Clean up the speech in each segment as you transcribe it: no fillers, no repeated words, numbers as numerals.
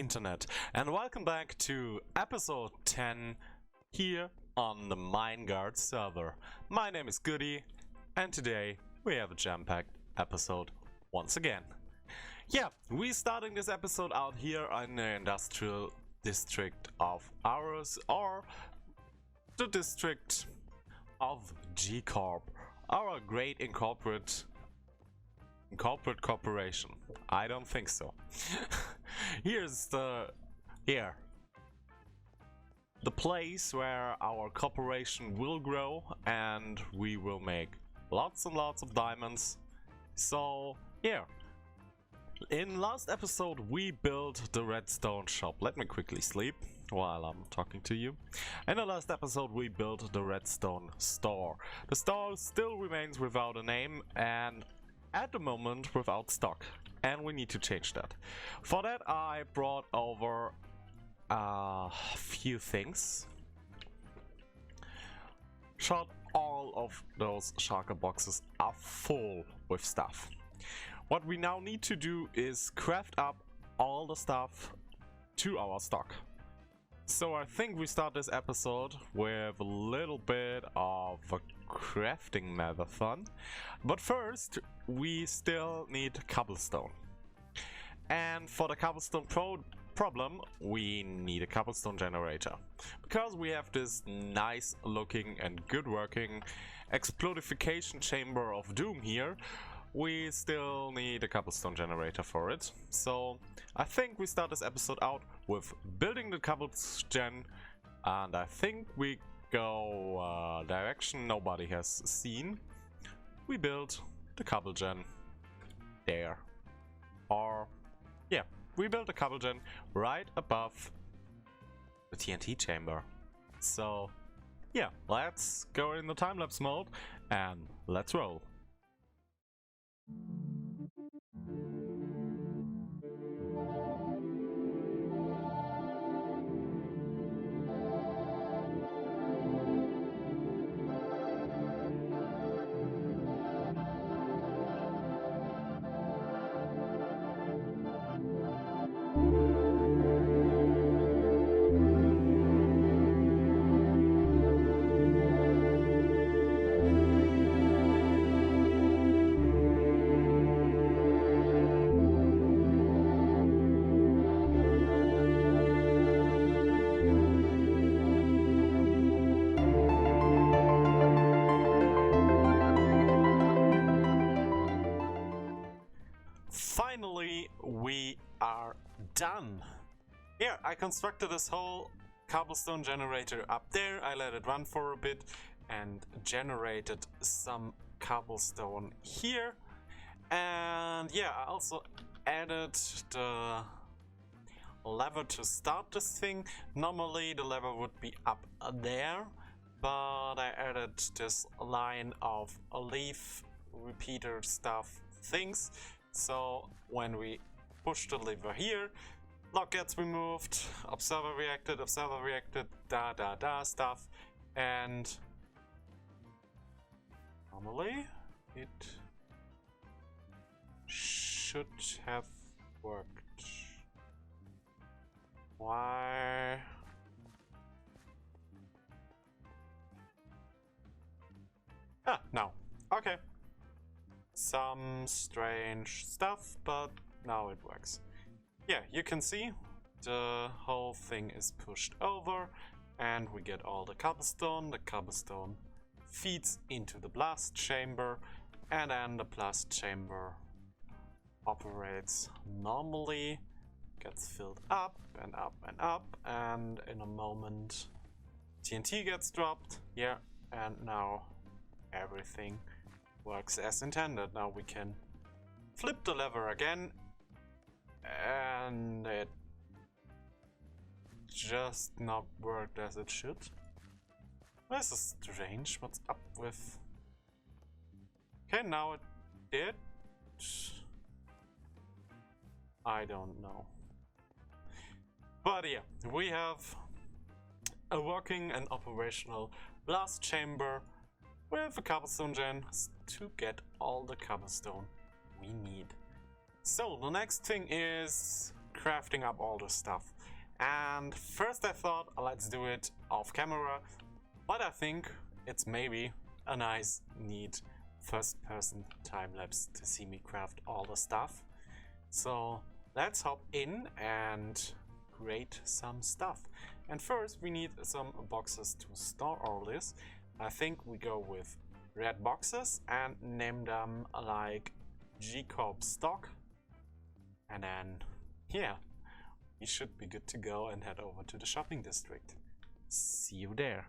internet, and welcome back to episode 10 here on the Minegard server. My name is Goody, and today we have a jam-packed episode once again. Yeah, we're starting this episode out here in the industrial district of ours, or the district of G Corp, our great incorporate corporation. I don't think so. Here's the place where our corporation will grow and we will make lots and lots of diamonds. So here, in last episode we built the Redstone Shop. Let me quickly sleep while I'm talking to you. In the last episode we built the Redstone store. The store still remains without a name and at the moment without stock, and we need to change that. For that I brought over a few things. Shot all of those shulker boxes are full with stuff. What we now need to do is craft up all the stuff to our stock. So I think we start this episode with a little bit of a crafting marathon. But first, we still need cobblestone. And for the cobblestone problem, we need a cobblestone generator. Because we have this nice looking and good working explodification chamber of doom here, we still need a cobblestone generator for it. So I think we start this episode out with building the cobblestone, and I think we go direction nobody has seen. We build the cobblestone there, or yeah, we built a cobblestone right above the TNT chamber. So yeah, let's go in the time-lapse mode and let's roll. Finally, we are done. Here, I constructed this whole cobblestone generator up there. I let it run for a bit and generated some cobblestone here. And yeah, I also added the lever to start this thing. Normally the lever would be up there, but I added this line of leaf repeater stuff things. So when we push the lever here, lock gets removed, observer reacted, da stuff, and normally it should have worked. Why? Ah, no. Okay. Some strange stuff, but now it works. Yeah, you can see the whole thing is pushed over and we get all the cobblestone. The cobblestone feeds into the blast chamber, and then the blast chamber operates normally, gets filled up and up and up, and in a moment TNT gets dropped. Yeah, and now everything works as intended. Now we can flip the lever again and it just not worked as it should. This is strange. What's up with... Okay, now it did. I don't know. But yeah, we have a working and operational blast chamber with a cobblestone gen to get all the cobblestone we need. So the next thing is crafting up all the stuff. And first I thought, let's do it off camera, but I think it's maybe a nice, neat first-person time-lapse to see me craft all the stuff. So let's hop in and create some stuff. And first we need some boxes to store all this. I think we go with red boxes and name them like G Corp stock. And then, yeah, we should be good to go and head over to the shopping district. See you there.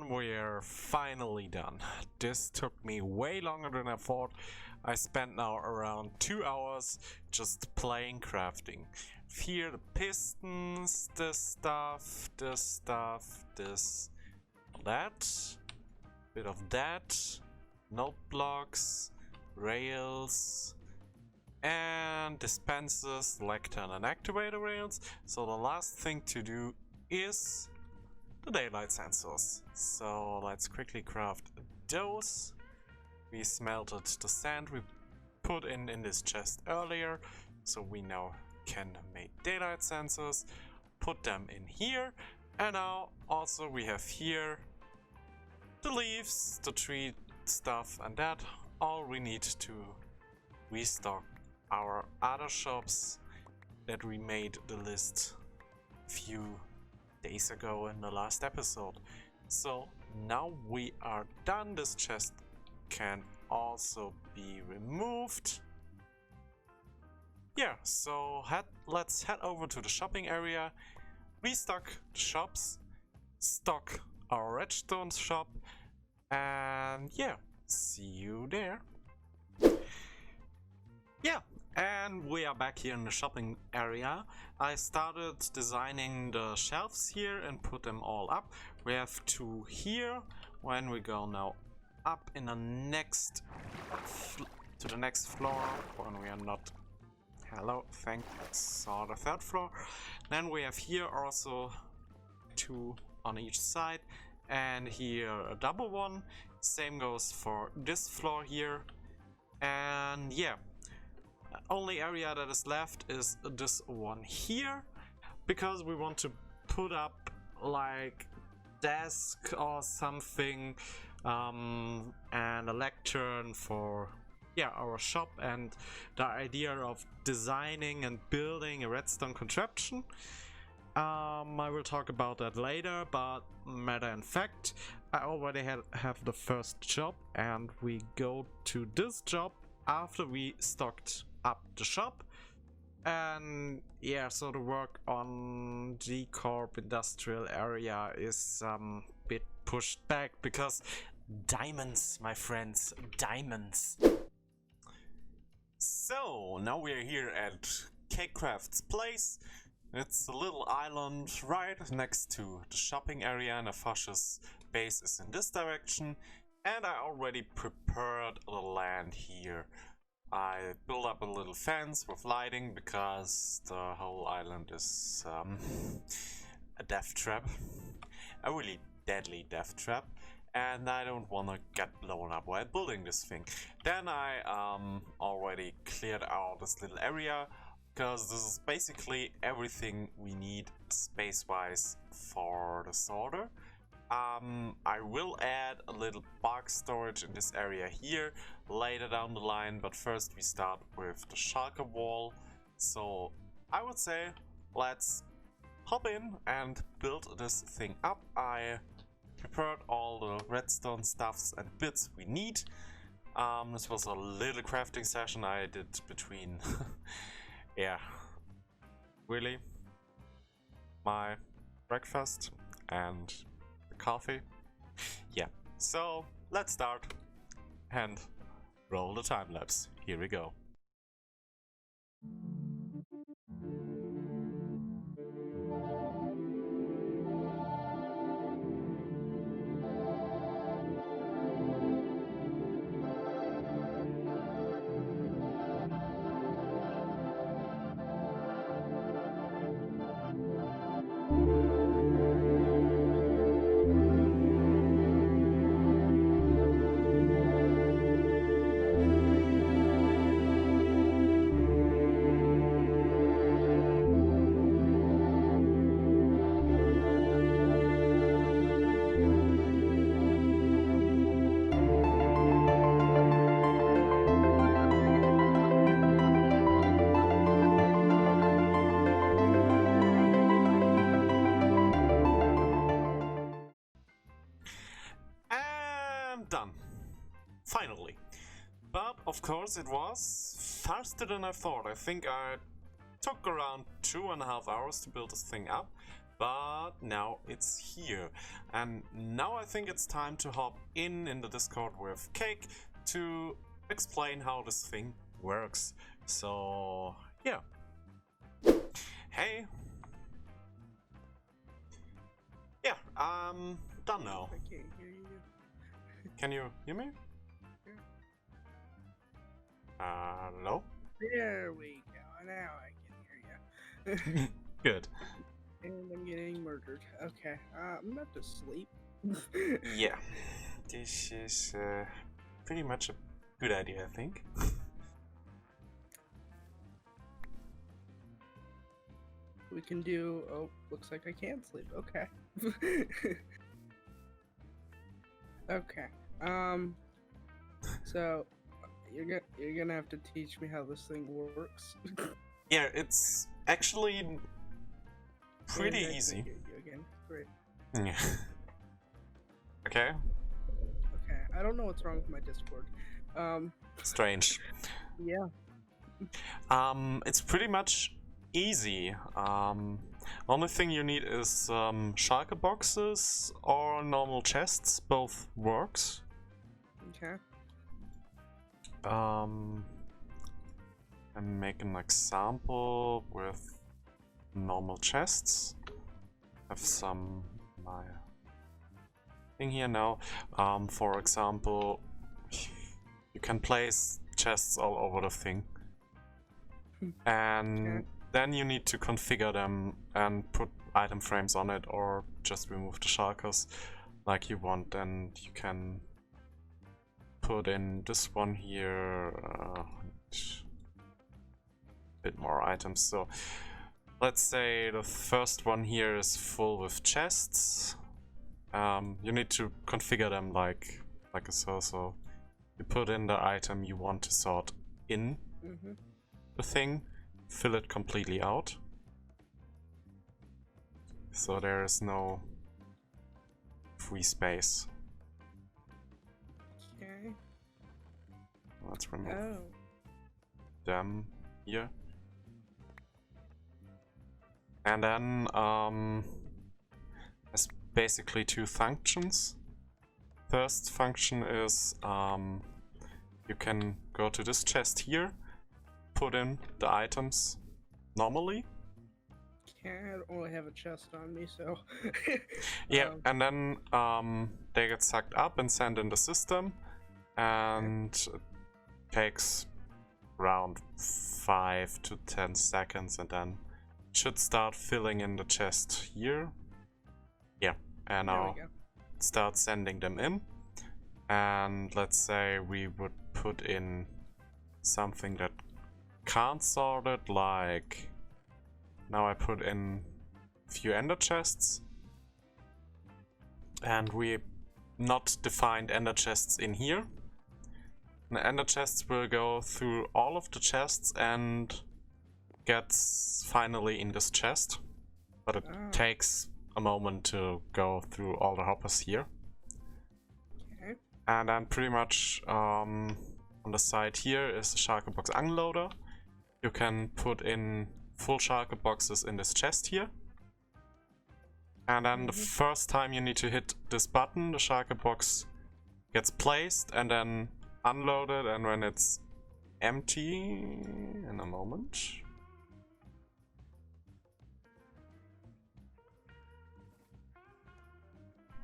We're finally done. This took me way longer than I thought. I spent now around 2 hours just playing crafting. Here the pistons, this stuff, this, that, bit of that, note blocks, rails, and dispensers, lectern and activator rails. So the last thing to do is the daylight sensors. So let's quickly craft those. We smelted the sand we put in this chest earlier, so we now can make daylight sensors, put them in here, and now also we have here the leaves, the tree stuff, and that all we need to restock our other shops that we made the list a few days ago in the last episode. So now we are done. This chest can also be removed. Yeah, so let's head over to the shopping area, restock the shops, stock our Redstone shop, and yeah, see you there. Yeah, and we are back here in the shopping area. I started designing the shelves here and put them all up. We have 2 here. When we go now up in the next to the next floor, when we are not saw the 3rd floor. Then we have here also 2 on each side, and here a double one. Same goes for this floor here. And yeah, only area that is left is this one here, because we want to put up like desk or something, and a lectern for our shop, and the idea of designing and building a redstone contraption. I will talk about that later, but matter in fact, I already have the first job, and we go to this job after we stocked up the shop. And yeah, so the work on G Corp industrial area is a bit pushed back because diamonds, my friends, diamonds. So now we are here at Cakecraft's place. It's a little island right next to the shopping area, and Afash's base is in this direction. And I already prepared the land here. I built up a little fence with lighting because the whole island is a death trap. A really deadly death trap. And I don't want to get blown up while building this thing. Then I already cleared out this little area, because this is basically everything we need space-wise for the sorter. I will add a little box storage in this area here later down the line, but first we start with the shulker wall. So I would say let's hop in and build this thing up. I prepared all the redstone stuffs and bits we need. This was a little crafting session I did between yeah, really my breakfast and the coffee. Yeah, so let's start and roll the time lapse. Here we go. Done. Finally. But of course it was faster than I thought. I think I took around 2.5 hours to build this thing up, but now it's here. And now I think it's time to hop in the Discord with Cake to explain how this thing works. So yeah. Hey. Yeah, done now. I can't hear you. Can you hear me? Hello? There we go. Now I can hear you. Good. And I'm getting murdered. Okay. I'm about to sleep. Yeah. This is pretty much a good idea, I think. We can do. Oh, looks like I can sleep. Okay. Okay. So you're gonna have to teach me how this thing works. Yeah, it's actually pretty easy. Hear you again. Great. Yeah. Okay. Okay. I don't know what's wrong with my Discord. Strange. Yeah. It's pretty much easy. Only thing you need is shulker boxes or normal chests. Both works. Okay. And make an example with normal chests. Have some my thing here now. For example, you can place chests all over the thing, and Okay. then you need to configure them and put item frames on it, or just remove the shulkers like you want. And you can put in this one here. bit more items. So let's say the first one here is full with chests. You need to configure them like a so you put in the item you want to sort in the thing, fill it completely out, so there is no free space. Okay. Let's remove them here. And then there's basically two functions. First function is you can go to this chest here, put in the items normally. I only have a chest on me, so yeah, and then they get sucked up and sent in the system, and it takes around 5 to 10 seconds, and then it should start filling in the chest here. Yeah, and now start sending them in. And let's say we would put in something that can't sort it, like now I put in a few ender chests, and we not defined ender chests in here. The ender chests will go through all of the chests and gets finally in this chest, but it takes a moment to go through all the hoppers here. Okay. And then pretty much on the side here is the shulker box unloader. You can put in full shulker boxes in this chest here. And then the first time you need to hit this button, the shulker box gets placed and then unloaded, and when it's empty, in a moment.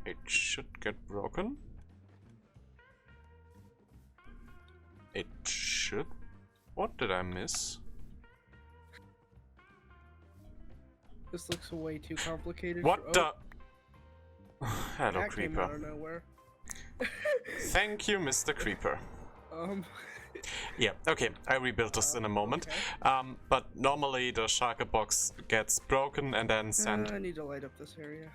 It should get broken. It should. What did I miss? This looks way too complicated. What the? Hello, that Creeper. Came out of nowhere. Thank you, Mr. Creeper. Yeah, okay, I rebuilt this in a moment. Okay. But normally the shulker box gets broken and then sent. I need to light up this area.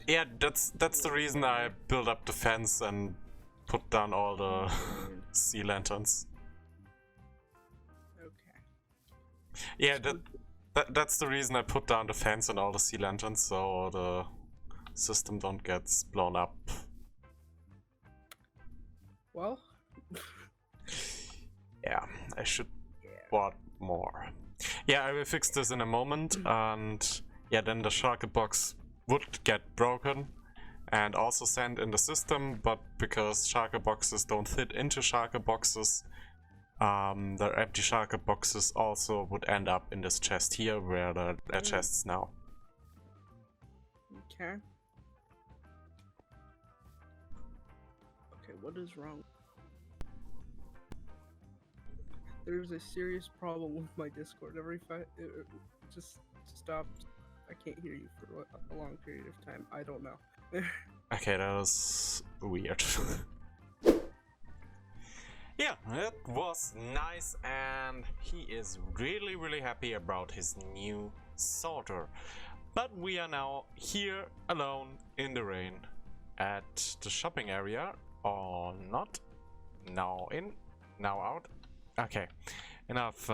Yeah, that's the reason I built up the fence and put down all the sea lanterns. Okay. Yeah, that's the reason I put down the fence and all the sea lanterns, so the system don't get blown up. Well. Yeah, I should bought more. Yeah, I will fix this in a moment, and yeah, then the shulker box would get broken and also sent in the system, but because shulker boxes don't fit into shulker boxes, the empty shulker boxes also would end up in this chest here, where the chests now. Okay. Okay, what is wrong? There's a serious problem with my Discord. It just stopped. I can't hear you for a long period of time. I don't know. Okay, that was weird. Yeah, it was nice, and he is really happy about his new sorter. But we are now here alone in the rain at the shopping area, or not. Now in, now out. Okay, enough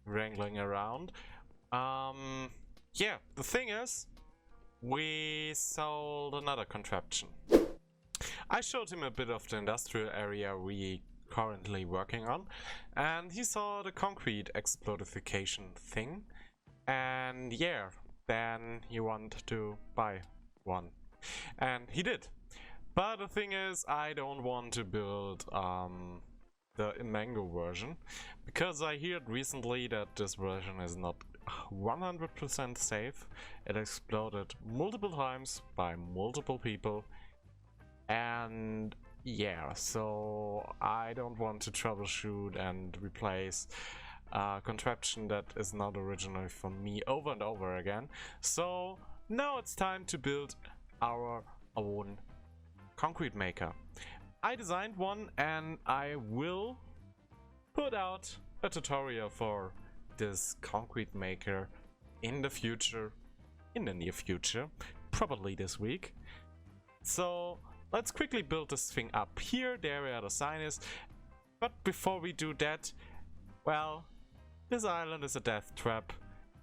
wrangling around. Yeah, the thing is, we sold another contraption. I showed him a bit of the industrial area we currently working on, and he saw the concrete explodification thing, and yeah, then he wanted to buy one, and he did. But the thing is, I don't want to build the Mango version, because I heard recently that this version is not 100% safe. It exploded multiple times by multiple people, and yeah, so I don't want to troubleshoot and replace a contraption that is not originally for me over and over again. So now it's time to build our own concrete maker. I designed one, and I will put out a tutorial for this concrete maker in the future, in the near future, probably this week. So let's quickly build this thing up here, there where the sign is. But before we do that, well, this island is a death trap.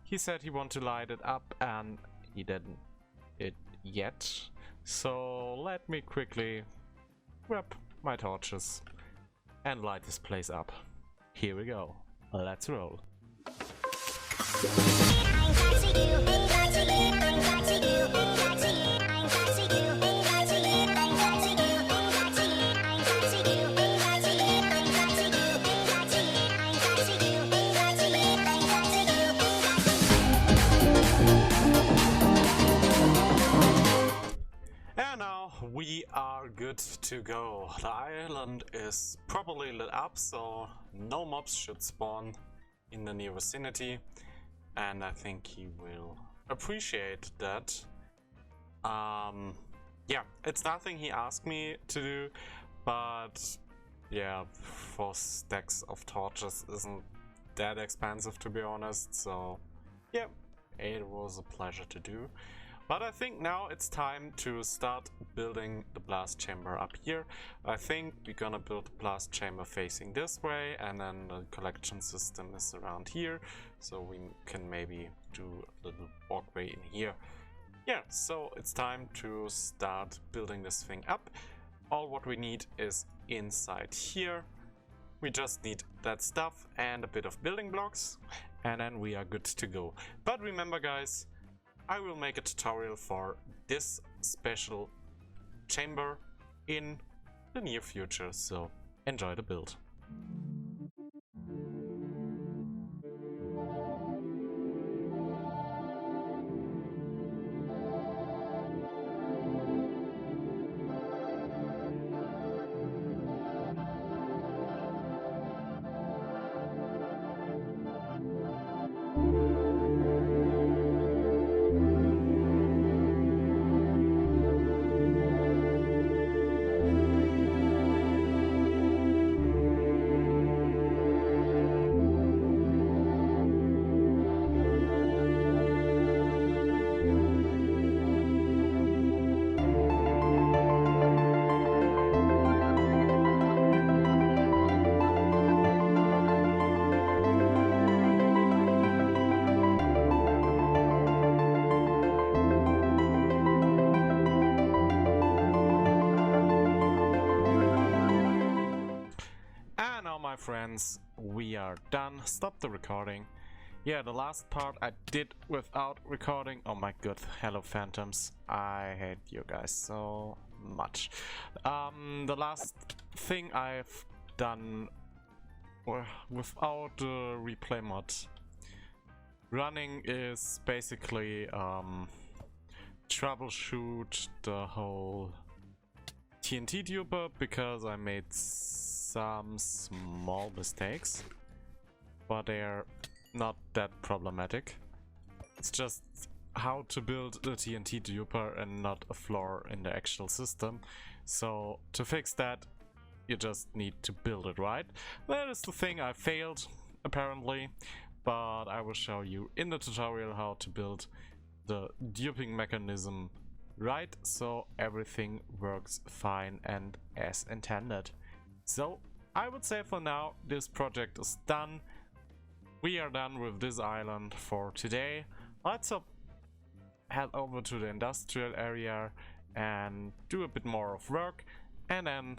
He said he wanted to light it up and he didn't it yet. So let me quickly grab my torches and light this place up. Here we go. Let's roll. And now we are good to go. The island is properly lit up, so no mobs should spawn in the near vicinity, and I think he will appreciate that. Yeah, it's nothing he asked me to do, but yeah, 4 stacks of torches isn't that expensive, to be honest, so yeah, it was a pleasure to do. But I think now it's time to start building the blast chamber up here. I think we're gonna build the blast chamber facing this way, and then the collection system is around here, so we can maybe do a little walkway in here. Yeah, so it's time to start building this thing up. All what we need is inside here. We just need that stuff and a bit of building blocks, and then we are good to go. But remember guys, I will make a tutorial for this special chamber in the near future, so enjoy the build. My friends, we are done. Stop the recording. Yeah, the last part I did without recording. Oh my god, hello phantoms, I hate you guys so much. The last thing I've done without the replay mod running is basically troubleshoot the whole TNT duper, because I made some small mistakes, but they're not that problematic. It's just how to build the TNT duper and not a flaw in the actual system. So to fix that, you just need to build it right. That is the thing I failed apparently, but I will show you in the tutorial how to build the duping mechanism right, so everything works fine and as intended. So I would say for now this project is done. We are done with this island for today. Let's head over to the industrial area and do a bit more of work, and then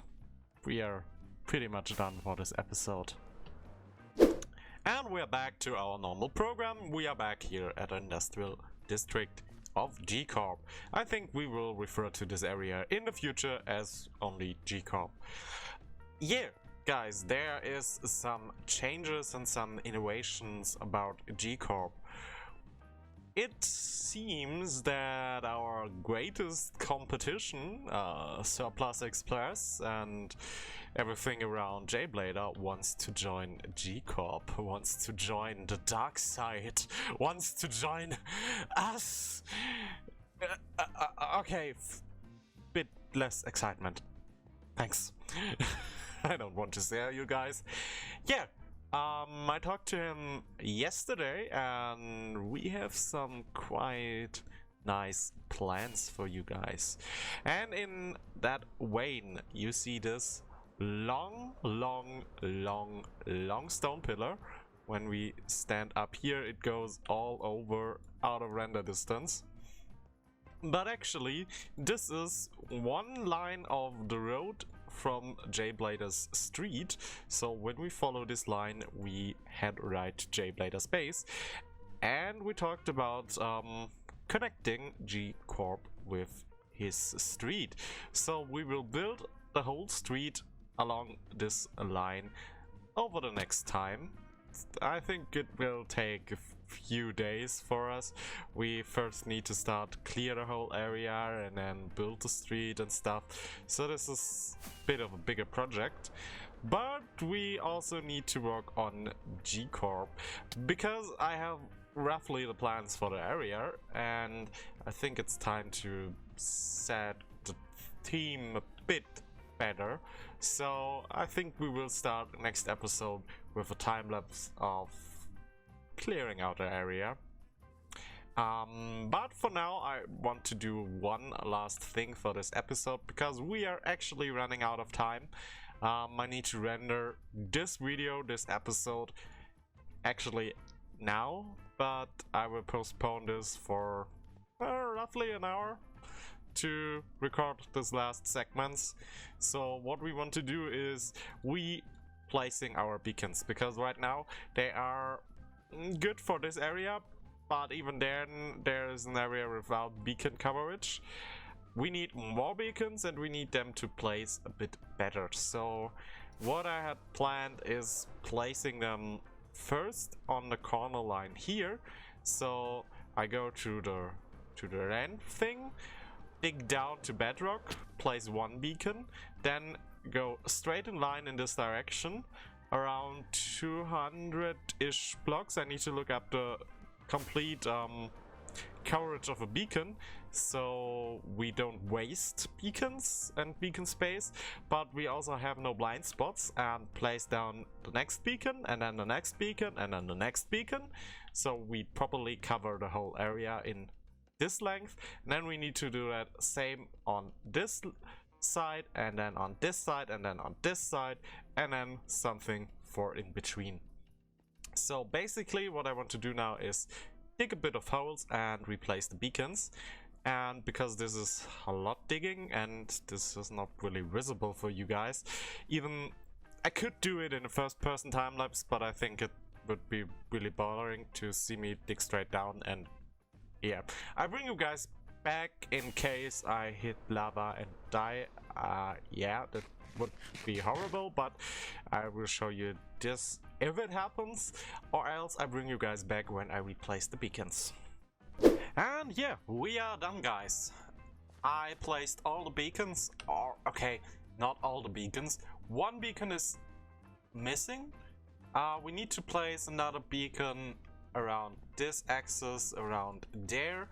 we are pretty much done for this episode. And we're back to our normal program. We are back here at the industrial district of G Corp. I think we will refer to this area in the future as only G Corp. Yeah, guys, there is some changes and some innovations about G Corp. It seems that our greatest competition, Surplus Express and everything around J-Blader, wants to join G Corp, wants to join the dark side, wants to join us. Okay, bit less excitement. Thanks. I don't want to scare you guys. Yeah, I talked to him yesterday and we have some quite nice plans for you guys. And in that vein, you see this long stone pillar. When we stand up here, it goes all over out of render distance. But actually, this is one line of the road from J-Blader's street. So when we follow this line, we head right to J-Blader's base. And we talked about connecting G-Corp with his street. So we will build the whole street along this line over the next time. I think it will take a few days for us. We first need to start clear the whole area and then build the street and stuff. So this is a bit of a bigger project. But we also need to work on G-Corp because I have roughly the plans for the area, and I think it's time to set the team a bit better. So I think we will start next episode with a time lapse of clearing out the area. But for now I want to do one last thing for this episode because we are actually running out of time. I need to render this video, this episode, actually now, but I will postpone this for roughly an hour to record this last segments. So what we want to do is we placing our beacons, because right now they are good for this area, but even then there is an area without beacon coverage. We need more beacons and we need them to place a bit better. So what I had planned is placing them first on the corner line here. So I go to the end thing, dig down to bedrock, place one beacon, then go straight in line in this direction around 200-ish blocks. I need to look up the complete coverage of a beacon so we don't waste beacons and beacon space, but we also have no blind spots, and place down the next beacon and then the next beacon and then the next beacon, so we properly cover the whole area in this length. And then we need to do that same on this side and then on this side and then on this side and then something for in between. So basically what I want to do now is dig a bit of holes and replace the beacons. And because this is a lot digging and this is not really visible for you guys, even I could do it in a first person time lapse, but I think it would be really boring to see me dig straight down. And yeah, I bring you guys back in case I hit lava and die. Yeah, that would be horrible, but I will show you this if it happens, or else I bring you guys back when I replace the beacons. And yeah, we are done, guys. I placed all the beacons, or okay, not all the beacons. One beacon is missing. We need to place another beacon around this axis, around there,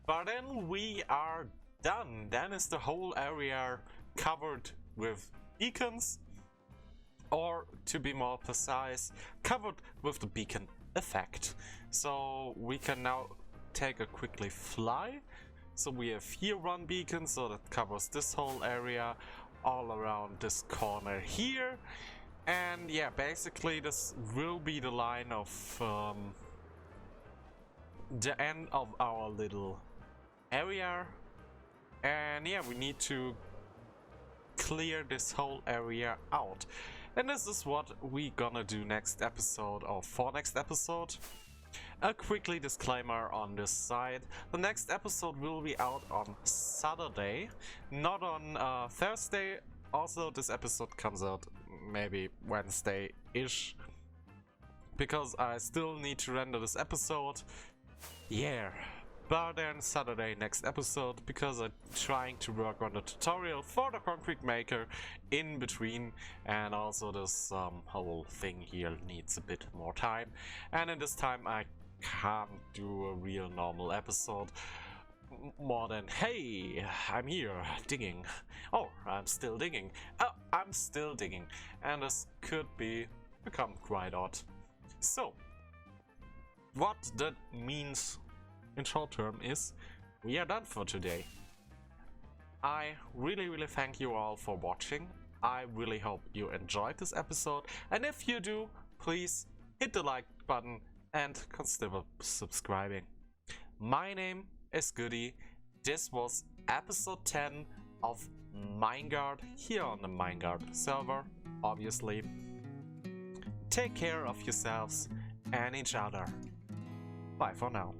but then we are done. Then is the whole area covered with beacons, or to be more precise, covered with the beacon effect. So we can now take a quickly fly. So we have here one beacon, so that covers this whole area all around this corner here. And yeah, basically this will be the line of the end of our little area. And yeah, we need to clear this whole area out, and this is what we gonna do next episode, or for next episode. A quickly disclaimer on this side: the next episode will be out on Saturday, not on Thursday. Also, this episode comes out maybe Wednesday-ish, because I still need to render this episode. Yeah, but then Saturday next episode, because I'm trying to work on the tutorial for the concrete maker in between, and also this whole thing here needs a bit more time, and in this time I can't do a real normal episode more than, hey, I'm here digging, oh, I'm still digging, oh, I'm still digging, and this could be become quite odd. So, what that means in short term is we are done for today. I really thank you all for watching. I really hope you enjoyed this episode, and if you do, please hit the like button and consider subscribing. My name is Goody. This was episode 10 of Minegard here on the Minegard server, obviously. Take care of yourselves and each other. Bye for now.